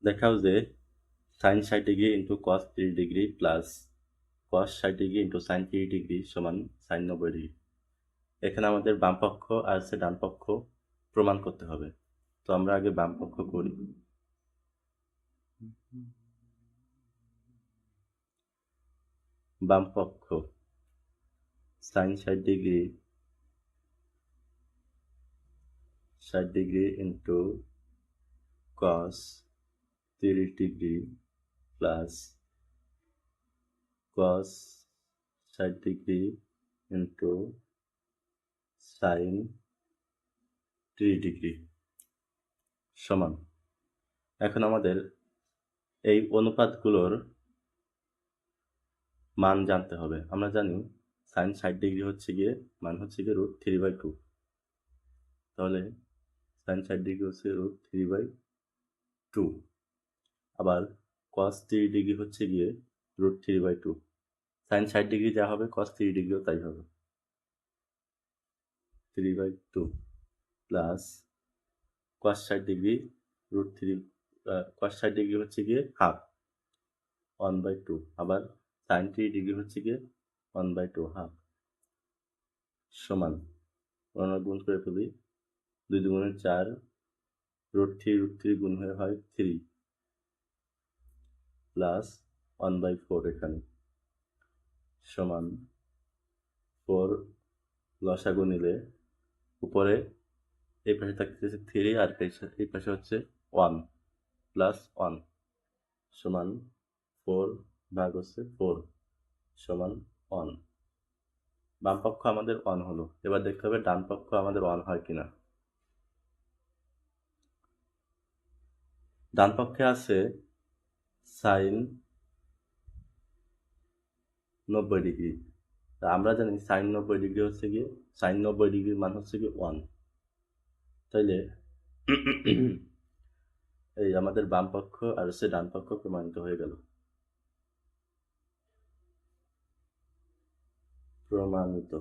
দেখাও যে sine 60 degree into cos 30 degree plus cos 60 degree into sine 30 degree সমান sine 90 degree. এখানে আমাদের বাম পক্ষ আর হচ্ছে ডান পক্ষ প্রমাণ করতে হবে। তো আমরা আগে বাম পক্ষ করি। বাম পক্ষ sine 60 degree into cos 30 degree plus cos 60 degree into sine 30 degree সমান। এখন আমাদের এই অনুপাতগুলোর মান জানতে হবে। আমরা জানি সাইন 60 ডিগ্রি হচ্ছে গিয়ে মান হচ্ছে গিয়ে √3/2। তাহলে সাইন 60 ডিগ্রি হচ্ছে √3/2। আবার কস 30 ডিগ্রি হচ্ছে গিয়ে √3/2। সাইন 60 ডিগ্রি যা হবে কস 30 ডিগ্রিও তাই হবে, 3/2 প্লাস কস 60 ডিগ্রি √3, কস 60 ডিগ্রি হচ্ছে গিয়ে হাফ, 1/2। আবার সাইন 30 ডিগ্রি হচ্ছে গিয়ে 1/2 হাফ সমান, আমরা গুণ করে ফেলি, 2 দুগুণে 4, √3 গুণ হয়ে হয় 3 প্লাস 1/4 এখানে সমান 4 লসাগু নিলে উপরে এই পাশে থাকতেছে 3 আর এই পাশে হচ্ছে 1 প্লাস 1 সমান 4 ভাগ হচ্ছে 4 সমান 1। বাম পক্ষ আমাদের 1 হলো। এবার দেখতে হবে ডান পক্ষ আমাদের 1 হয় কিনা। ডান পক্ষে আছে সাইন 90 ডিগ্রি। তা আমরা জানি সাইন 90 ডিগ্রি হচ্ছে গিয়ে সাইন 90 ডিগ্রির মান হচ্ছে গিয়ে 1। তাইলে এই আমাদের বাম পক্ষ আর হচ্ছে ডান পক্ষ প্রমাণিত হয়ে গেল। প্রমাণিত।